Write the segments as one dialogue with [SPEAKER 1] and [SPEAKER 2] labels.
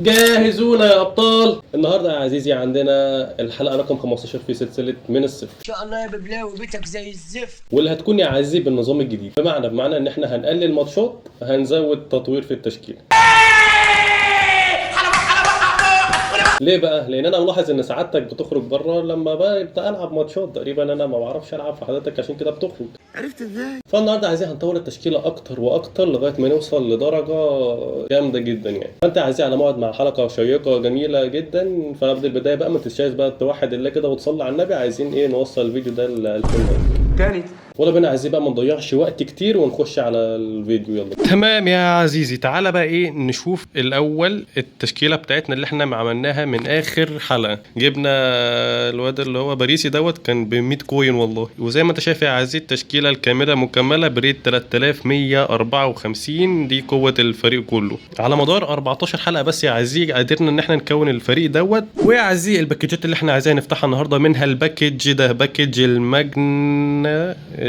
[SPEAKER 1] جاهزونا يا ابطال. النهارده يا عزيزي عندنا الحلقه رقم 15 في سلسله من الصفر
[SPEAKER 2] ان شاء الله يا ببلاوي بيتك زي الزفت.
[SPEAKER 1] واللي هتكون يا عزيزي بالنظام الجديد، بمعنى ان احنا هنقلل ماتشات، هنزود تطوير في التشكيله. ليه بقى؟ لان انا ملاحظ ان سعادتك بتخرج بره لما ببدا العب ماتشات، تقريبا انا ما بعرفش العب في حضرتك، عشان كده بتخرج.
[SPEAKER 2] عرفت ازاي؟
[SPEAKER 1] فالنهارده عايزين هنطور التشكيله اكتر واكتر لغايه ما نوصل لدرجه جامده جدا يعني. فانت عايزين على موعد مع حلقه شيقه جميله جدا. فقبل البدايه بقى ما تنساش بقى توحد الله كده وتصلي على النبي. عايزين ايه؟ نوصل الفيديو ده ل 2000 لايك
[SPEAKER 2] تاني.
[SPEAKER 1] ولا بينا عايزين بقى ما نضيعش وقت كتير ونخش على الفيديو. يلا تمام يا عزيزي، تعالى بقى ايه نشوف الاول التشكيله بتاعتنا اللي احنا عملناها من اخر حلقه. جبنا الواد اللي هو باريسي دوت كان ب 100 كوين والله، وزي ما انت شايف يا عزيزي التشكيله الكامله مكمله بريت 3154. دي قوه الفريق كله على مدار 14 حلقه بس يا عزيزي قدرنا ان احنا نكون الفريق دوت. ويا عزيزي الباكجات اللي احنا عايزين نفتحها النهارده منها الباكج ده، باكج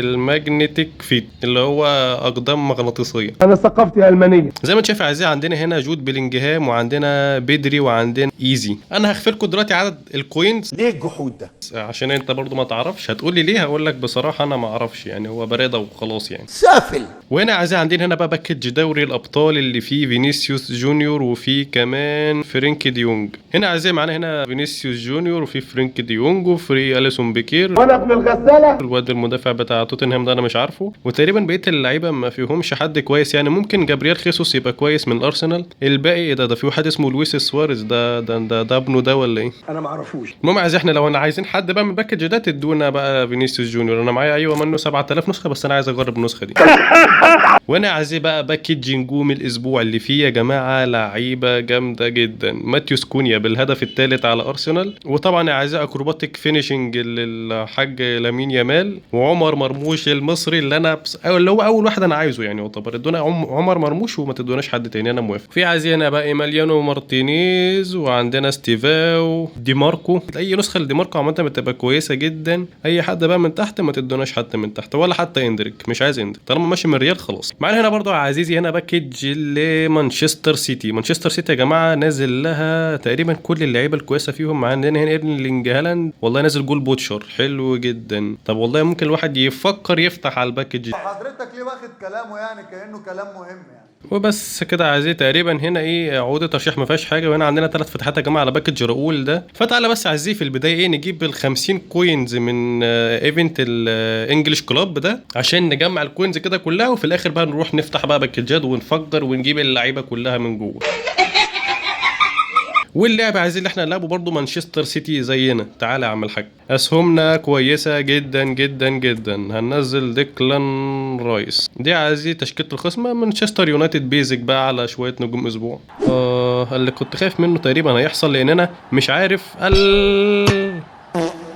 [SPEAKER 1] الماجنتيك فيت اللي هو اقدام مغناطيسيه.
[SPEAKER 3] انا ثقافتي المانيه.
[SPEAKER 1] زي ما انت شايف يا عزيزي عندنا هنا جود بيلينجهام وعندنا بدري وعندنا ايزي. انا هخفي لكم دلوقتي عدد الكوينز.
[SPEAKER 2] ليه الجحود ده؟
[SPEAKER 1] عشان انت برضو ما تعرفش هتقول لي ليه، هقول لك بصراحه انا ما اعرفش يعني، هو بريده وخلاص يعني.
[SPEAKER 2] سافل.
[SPEAKER 1] وهنا يا عزيزي عندنا هنا بقى باكج دوري الابطال اللي فيه فينيسيوس جونيور وفيه كمان فرينكي ديونج. هنا يا عزيزي معانا هنا فينيسيوس جونيور وفيه فرينكي ديونج وفري اليسون بيكير.
[SPEAKER 3] وانا ابن الغساله.
[SPEAKER 1] الواد المدافع بتاع توتنهام ده انا مش عارفه، وتقريبا بقيه اللعيبه ما فيهمش حد كويس يعني. ممكن جابرييل خيسوس يبقى كويس من الارسنال. الباقي ايه ده في واحد اسمه لويس سواريز، ده ابنه ده ولا ايه؟
[SPEAKER 2] انا ما اعرفوش.
[SPEAKER 1] المهم عايز احنا لو عايزين حد بقى من الباكج ده تدونا بقى فينيسيوس جونيور. انا معايا ايوه منه 7000 نسخه، بس انا عايز اجرب النسخه دي. وانا عايز بقى باكج نجوم الاسبوع اللي فيه يا جماعه لعيبه جامده جدا. ماتيوس كونيا بالهدف الثالث على ارسنال، وطبعا عايز اكروباتيك فينيشنج للحاج لامين يامال، وعمر مرموش المصري اللي انا اللي هو اول واحد انا عايزه يعني. يعتبر ادونا عمر مرموش وما تدوناش حد تاني، انا موافق. في عايزين هنا بقى ايماليانو مارتينيز وعندنا ستيفاو دي ماركو. اي نسخه لدي ماركو عامه بتبقى كويسه جدا. اي حد بقى من تحت ما تدوناش حد من تحت، ولا حتى اندريك، مش عايز اندريك طالما ماشي من ريال خلاص. معانا هنا برضو يا عزيزي هنا باكج لمانشستر سيتي. مانشستر سيتي يا جماعه نازل لها تقريبا كل اللعيبه الكويسه فيهم. عندنا هنا ايرلينج هالاند والله نازل جول بوتشر حلو جدا. طب والله ممكن الواحد يفكر يفتح على الباكج.
[SPEAKER 4] حضرتك ليه واخد كلامه يعني كأنه كلام مهم يعني؟
[SPEAKER 1] وبس كده عايزين تقريبا هنا ايه عقود ترشيح ما فيهاش حاجه. وهنا عندنا 3 فتحات يا جماعه على باكج راؤول ده. فتعالى بس عايزين في البدايه ايه نجيب ال 50 كوينز من ايفنت الانجليش كلاب ده عشان نجمع الكوينز كده كلها، وفي الاخر بقى نروح نفتح بقى باكجات ونفجر ونجيب اللعيبه كلها من جوه. واللعب عايزين اللي احنا نلعبه برضو مانشستر سيتي زينا. تعالى يا عم الحاج، اسهمنا كويسه جدا جدا جدا. هننزل ديكلان رايس. دي عايزين تشكيله الخصم مانشستر يونايتد بيزك بقى على شويه نجوم اسبوع. اللي كنت خايف منه تقريبا هيحصل، لان انا مش عارف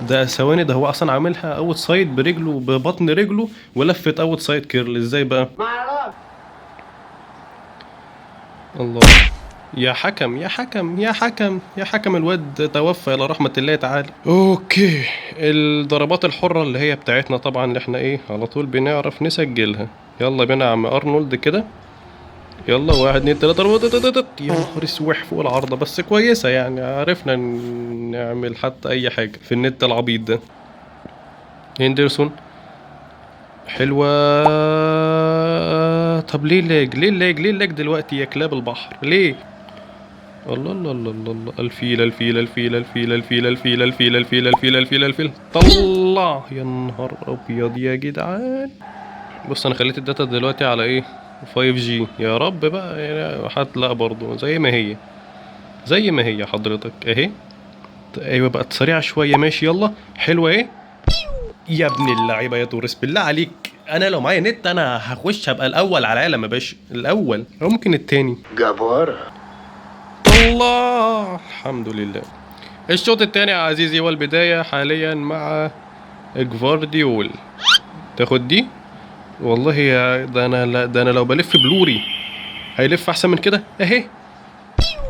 [SPEAKER 1] ده ثواني، ده هو اصلا عاملها اوت سايد برجله ببطن رجله ولفت اوت سايد كيرل ازاي بقى؟ الله يا حكم يا حكم يا حكم يا حكم، الواد توفى الى رحمه الله تعالى. اوكي الضربات الحره اللي هي بتاعتنا طبعا اللي احنا ايه على طول بنعرف نسجلها. يلا بينا يا عم ارنولد كده. يلا 1 2 3 يا نهار اسوح فوق العارضه، بس كويسه يعني عرفنا نعمل حتى اي حاجه في النت العبيط ده. هندرسون حلوه. طب ليه اللاج دلوقتي يا كلاب البحر ليه؟ الله الله الله الله الله. الفيل طلع يا نهار ابيض يا جدعان. بص انا خليت الداتا دلوقتي على ايه 5G يا رب بقى يعني. هتلاقي برضو زي ما هي حضرتك اهي. ايوه بقت سريعه شويه ماشي. يلا حلوه ايه يا ابن اللعيبه يا توريس بالله عليك. انا لو معايا نت انا هخش هبقى الاول على العالم يا باشا، الاول او ممكن التاني.
[SPEAKER 2] جبارة.
[SPEAKER 1] الله الحمد لله. الشوط الثاني يا عزيزي والبداية حاليا مع جفارديول. تاخد دي والله يا ده انا لو بلف بلوري هيلف احسن من كده اهي.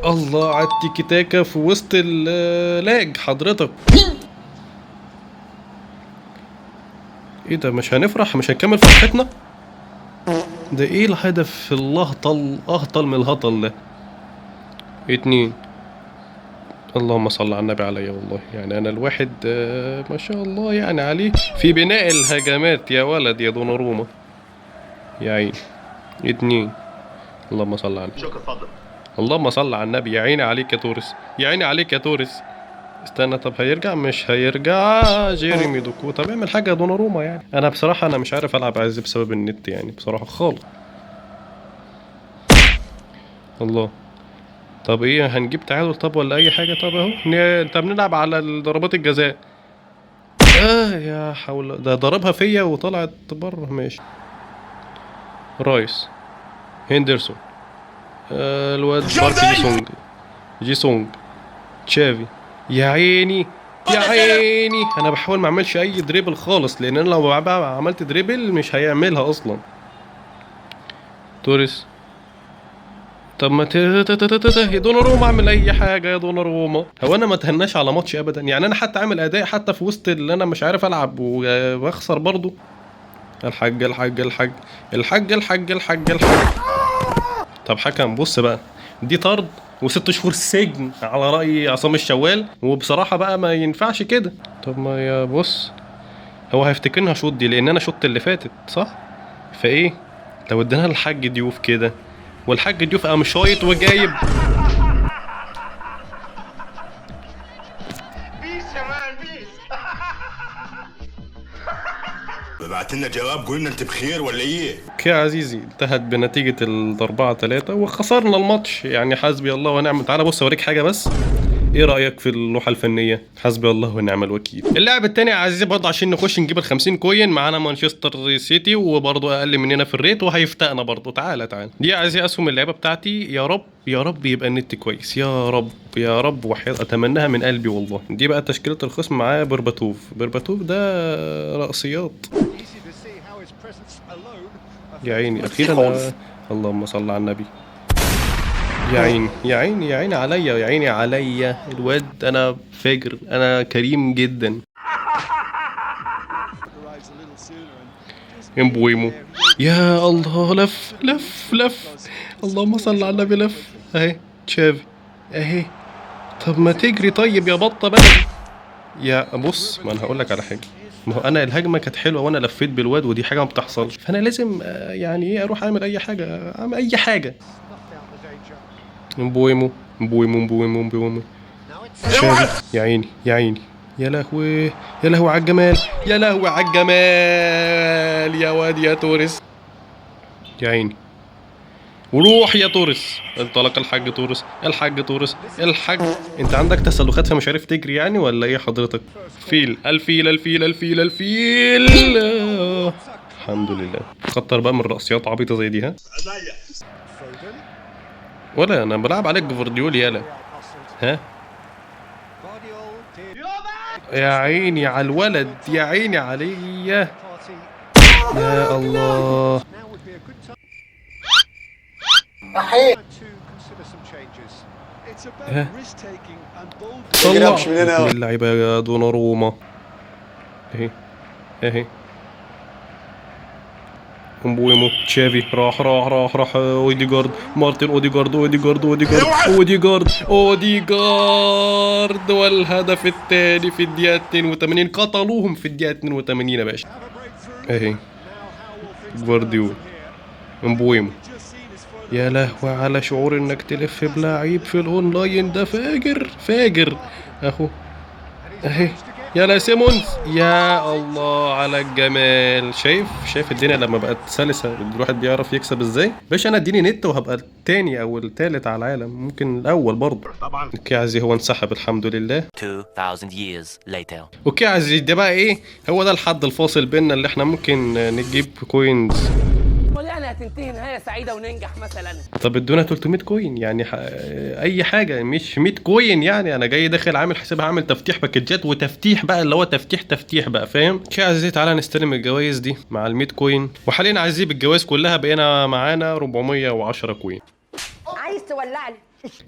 [SPEAKER 1] الله على التيكي تاكا في وسط اللاج حضرتك. ايه ده مش هنفرح مش هنكمل فرحتنا؟ ده ايه الهدف الهطل من الهطل ده؟ 2. اللهم صل على النبي عليا والله، يعني انا الواحد ما شاء الله يعني عليه في بناء الهجمات يا ولد يا دوناروما. يا عيني. 2. اللهم صل على النبي.
[SPEAKER 2] شكرا اتفضل.
[SPEAKER 1] اللهم صل على النبي. يا عيني عليك يا توريس، يا عيني عليك يا توريس. استنى، طب هيرجع مش هيرجع جيريمي دوكو؟ طب اعمل حاجه يا دوناروما. يعني انا بصراحه انا مش عارف العب عز بسبب النت يعني بصراحه خالص. الله. طب ايه، هنجيب تعادل طب ولا اي حاجه؟ طب اهو طب نلعب على ضربات الجزاء. يا حول، ده ضربها فيا وطلعت بره. ماشي. رايس، هندرسون، الواد بارك جي سونج، تشافي. يا عيني يا عيني، انا بحاول ما اعملش اي دريبل خالص، لان انا لو بقى عملت دريبل مش هيعملها اصلا. توريس. طب ما يا دوناروما اعمل اي حاجه يا دوناروما. هو انا ما تهناش على ماتش ابدا يعني، انا حتى عامل اداء حتى في وسط اللي انا مش عارف العب واخسر برضو. الحاج الحاج الحاج الحاج الحاج الحاج الحاج. طب حكم بص بقى، دي طرد و6 شهور سجن على رأي عصام الشوال، وبصراحة بقى ما ينفعش كده. طب ما يا بص، هو هيفتكرني هشوط دي لأن أنا شوط اللي فاتت صح؟ فإيه لو اديناها للحاج ضيوف كده، والحاج ضيوف قام شايط وجايب.
[SPEAKER 5] بعت لنا جواب قلنا انت بخير ولا ايه؟
[SPEAKER 1] اوكي يا عزيزي، انتهت بنتيجة 4-3 وخسرنا الماتش يعني. حسبي الله ونعم. تعالى بص اوريك حاجة بس. ايه رأيك في اللوحة الفنية؟ حسبي الله ونعم الوكيل. اللاعب التاني يا عزيزي برضه عشان نخش نجيب ال50 كوين، معانا مانشستر سيتي وبرضه اقل مننا في الريت وهيفتقنا برضه. تعالى دي يا عزيزي اسهم اللعيبة بتاعتي. يا رب يا رب يبقى النت كويس، يا رب يا رب، وحياة اتمناها من قلبي والله. دي بقى تشكيلة الخصم. معايا برباتوف ده رأسيات. يا عيني اخيرا. اللهم صل على النبي. يا عيني يا عيني يا عيني عليا، يا عيني عليا الواد. انا فاجر، انا كريم جدا. امبويمو. يا الله، لف. اللهم صل على النبي. لف اهي. تشافي اهي. طب ما تجري طيب يا بطه بقى. يا بص، ما انا هقول لك على حاجه. ما هو انا الهجمه كانت حلوه وانا لفيت بالواد، ودي حاجه ما بتحصلش، فانا لازم يعني ايه اروح اعمل اي حاجه، اعمل اي حاجه. امبويمو. يا عيني يا عيني. يا لهوي يا لهوي على الجمال، يا لهوي على الجمال يا واد يا توريس. يا عيني. وروح يا توريس. انطلق الحاج توريس. الحاج. انت عندك تسلخات فمش عارف تجري يعني ولا ايه حضرتك؟ الفيل. الحمد لله. كتر بقى من رأسيات عبيطة زي دي. ها ولا انا بلعب عليك جفارديول يالا. ها يا عيني على الولد، يا عيني عليا. يا الله. ها طلع من اللعيبة يا دوناروما. اهي امبويمو. تشافي راح اوديجارد. مارتن اوديجارد. والهدف الثاني في الدقيقة 82. قتلوهم في الدقيقة 82 يا باشا. اهي جوارديول. امبويمو. يا لهوي على شعور انك تلف بلاعيب في الاونلاين ده. فاجر اهو. اهي يلا سيمونز. يا الله على الجمال. شايف الدنيا لما بقت سلسة الواحد بيعرف يكسب ازاي. باش انا اديني نت وهبقى التاني او التالت على العالم، ممكن الاول برضه.
[SPEAKER 2] طبعا.
[SPEAKER 1] اوكي عزيزي، هو انسحب الحمد لله.
[SPEAKER 6] 2000 years later.
[SPEAKER 1] اوكي عزيزي، ده بقى ايه، هو ده الحد الفاصل بيننا اللي احنا ممكن نجيب كوينز.
[SPEAKER 7] يعني هتنتهي نهايه سعيده وننجح مثلا.
[SPEAKER 1] طب ادونا 300 كوين يعني اي حاجه، مش 100 كوين يعني. انا جاي داخل عامل حسابها عامل تفتيح باكجات وتفتيح بقى اللي هو تفتيح بقى، فاهم؟ اوكي يا عزيزي، تعالى نستلم الجوائز دي مع ال 100 كوين. وحاليا عزيزي بالجوائز كلها بقينا معانا 410 كوين.
[SPEAKER 8] عايز تولعني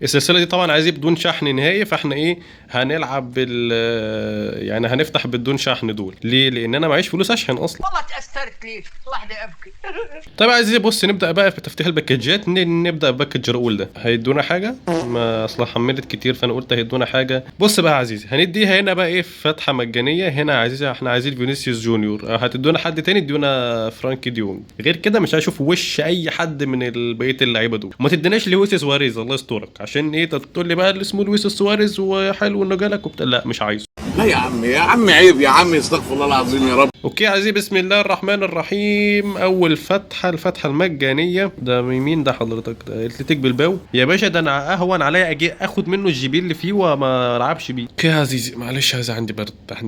[SPEAKER 1] السلسله دي طبعا عايزين بدون شحن نهائي، فاحنا ايه هنلعب يعني هنفتح بدون شحن دول. ليه؟ لان انا معيش فلوس اشحن اصلا.
[SPEAKER 2] والله تأثرت ليك لحظة أبكي.
[SPEAKER 1] طيب عايزين بص نبدا بقى في تفتيح الباكجات. نبدا بباكج راؤول ده. هيدونا حاجه؟ ما اصلا حملت كتير فانا قلت هيدونا حاجه. بص بقى يا عزيزي هنديها هنا بقى ايه فتحه مجانيه. هنا يا عزيزي احنا عايزين فينيسيوس جونيور. هتدونا حد تاني؟ ادونا فرانكي ديونج. غير كده مش هشوف وش اي حد من بقيه اللعيبه دول. ما تديناش لويس سواريز الله يسترك، عشان ايه تقول لي بقى اللي اسمه لويس سواريز وحلو انه جالك وبتاع. لا مش عايزه.
[SPEAKER 8] لا يا عم عيب يا عم، استغفر الله العظيم يا رب.
[SPEAKER 1] اوكي يا عزيزي بسم الله الرحمن الرحيم. اول فتحه الفتحه المجانيه. ده مين ده حضرتك؟ ده اتلتيك بالباو يا باشا. ده انا اهون عليا اجي اخد منه الجي اللي فيه وما العبش بيه. اوكي يا عزيزي معلش هذا عندي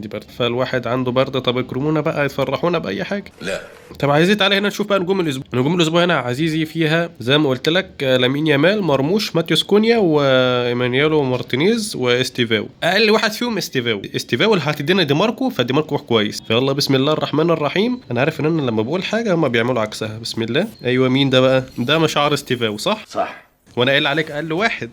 [SPEAKER 1] برد فالواحد عنده برد. طب يكرمونا بقى يفرحونا باي حاجه.
[SPEAKER 5] لا
[SPEAKER 1] طب عايزين تعالى هنا نشوف بقى نجوم الاسبوع. نجوم الاسبوع هنا يا عزيزي فيها زي ما قلت لك لامين يامال، مرموش، ماتيوس كونيا، وايمانيالو مارتينيز، واستيفاو. اقل واحد فيهم استيفاو اللي هتدينا دي ماركو، فدي ماركو كويس. فيلا بسم الله الرحمن الرحيم. انا عارف ان انا لما بقول حاجه هم بيعملوا عكسها. بسم الله. ايوه مين ده بقى؟ ده مشعر استيفاو صح؟
[SPEAKER 5] صح.
[SPEAKER 1] وانا قايل عليك اقل واحد.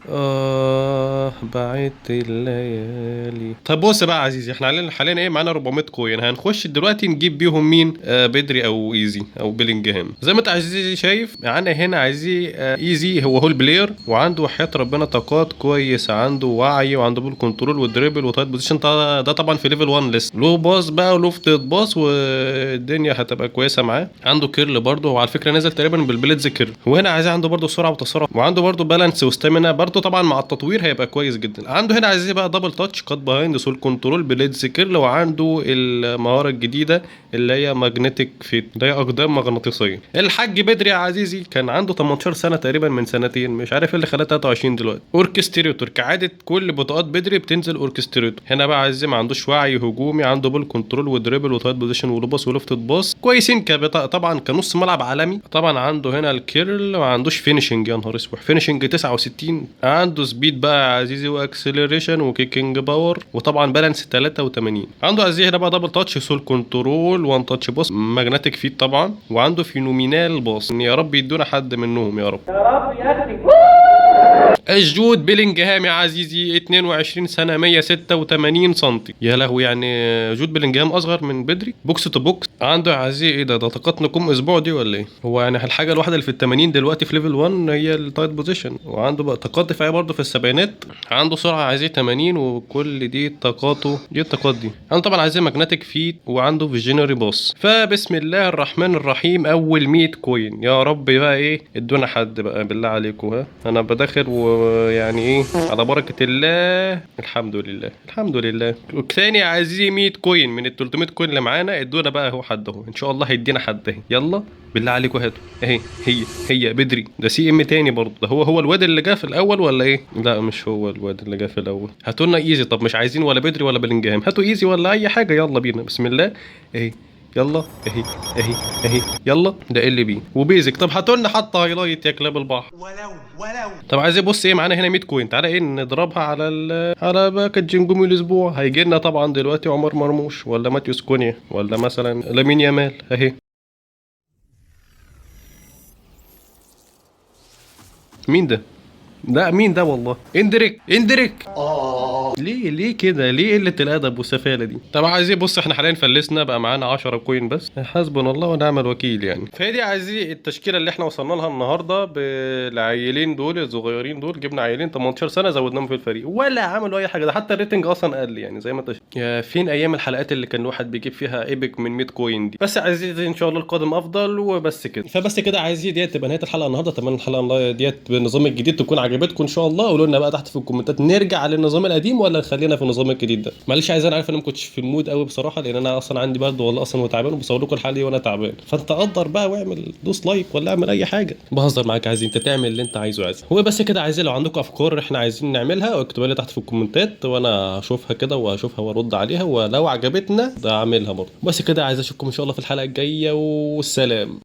[SPEAKER 1] بعدت الليالي. طب بص بقى يا عزيزي احنا حاليا ايه معانا 400 كوين. هنخش دلوقتي نجيب بيهم مين؟ بدري او ايزي او بيلينجهام. زي ما انت عزيزي شايف معانا هنا عزيزي ايزي هو البلاير، وعنده وحياة ربنا طاقات كويسه، عنده وعي وعنده بول كنترول ودريبل وتايت بوزيشن. ده طبعا في ليفل 1 لسه. له باص بقى ولوفتد باص والدنيا هتبقى كويسه معاه. عنده كيرل برده، وعلى فكره نزل تقريبا بالبليدز كيرل. وهنا عايز عنده برده سرعه وتسارع، وعنده برده بالانس وستامينا برده. طبعا مع التطوير هيبقى كويس جدا. عنده هنا عايز بقى دبل تاتش، كات بيهايند، سول كنترول، بليدز كيرل. وعنده المهاره الجديده اللي هي ماجنتيك فيت، اللي هي اقدام مغناطيسيه. الحاج بدري يا عزيزي كان عنده 18 سنه تقريبا من سنتين، مش عارف ايه اللي خلاه 23 دلوقتي. اوركستريتور كعاده كل بطاقات بدري بتنزل اوركستريتور. هنا بقى عزيزي ما عندوش وعي هجومي، عنده بول كنترول ودريبل وتايت بوزيشن ولوباس ولوفتد باص كويسين طبعا كنص ملعب عالمي. طبعا عنده هنا الكيرل. ما عندوش فينيشنج يا نهار اسود. فينيشنج 69. عنده سبيد بقى يا عزيزي واكسلريشن وكيكينج باور، وطبعا بالانس 83. عنده عزيزي هنا بقى دبل تاتش، سول كنترول، وان تاتش باص، ماجنتيك فيت طبعا. وعنده فينومينال باص. يا رب يدونا حد منهم يا رب. الجود بيلينجهام يا عزيزي 22 سنه 186 سم. يا لهوي يعني جود بيلينجهام اصغر من بدري. بوكس تو بوكس. عنده يا عزيزي ايه ده طاقات نجوم اسبوع دي ولا ايه؟ هو يعني الحاجه الواحده اللي في ال80 دلوقتي في ليفل 1 هي التايت بوزيشن. وعنده بقى طاقات دفاعيه برده في السبعينات. عنده سرعه عزيزي 80، وكل دي طاقاته دي الطاقات دي. عنده طبعا عزيزي ماجنتيك فيت، وعنده فيجينري باص. فبسم الله الرحمن الرحيم. اول 100 كوين يا رب بقى ايه ادونا حد بقى بالله عليكم. ها انا بداخل ويعني ايه على بركه الله. الحمد لله الحمد لله. والثاني يا عزيزي 100 كوين من ال 300 كوين اللي معانا. ادونا بقى هو حد اهو ان شاء الله هيدينا حد اهي. يلا بالله عليكم هاتوا اهي. هي بدري. ده سي ام تاني برضه. ده هو الواد اللي جه في الاول ولا ايه؟ لا مش هو الواد اللي جه في الاول. هاتوا لنا ايزي. طب مش عايزين ولا بدري ولا بلينجهام. هاتوا ايزي ولا اي حاجه. يلا بينا بسم الله. اهي يلا اهي يلا. ده اللي بيه وبيزك. طب هاتوا لنا حتى هايلايت يا كلاب البحر. ولو طب عايزين بص ايه معانا هنا 100 كوين. تعالى ايه نضربها على باكج نجوم الاسبوع. هيجي لنا طبعا دلوقتي عمر مرموش ولا ماتيوس كونيا ولا مثلا لامين يامال اهي. مين ده؟ لا مين ده والله؟ اندريك. ليه كده؟ ليه قله الادب والسفاله دي؟ طب عايزين بص احنا حاليا فلسنا بقى معانا 10 كوين بس. حسبنا الله ونعم الوكيل يعني. فهي دي عايزين التشكيله اللي احنا وصلنا لها النهارده بالعيلين دول الصغيرين دول. جبنا عيلين 18 سنه زودناهم في الفريق ولا عملوا اي حاجه. ده حتى الريتنج اصلا قل يعني زي ما انت يا فين ايام الحلقات اللي كان الواحد بيجيب فيها ايبك من 100 كوين دي. بس عايزين ان شاء الله القادم افضل وبس كده. فبس كده عايزين ديت تبقى نهايه الحلقه النهارده. اتمنى الحلقه ديت بالنظام الجديد تكون عجبتكم ان شاء الله. قولوا لنا بقى تحت في الكومنتات نرجع للنظام القديم ولا نخلينا في النظام الجديد ده. معلش عايز انا عارف ان انا ما كنتش في المود قوي بصراحه، لان انا اصلا عندي برد والله اصلا وتعبان وبصور لكم الحلقه دي وانا تعبان. فانت قدر بقى واعمل دوس لايك ولا اعمل اي حاجه. بهزر معاك. عايزين انت تعمل اللي انت عايزه. هو بس كده. عايزين لو عندكم افكار احنا عايزين نعملها اكتبوا لي تحت في الكومنتات وانا هشوفها كده واشوفها وارد عليها، ولو عجبتنا ده اعملها برضه. بس كده عايز اشوفكم ان شاء الله في الحلقه الجايه والسلام.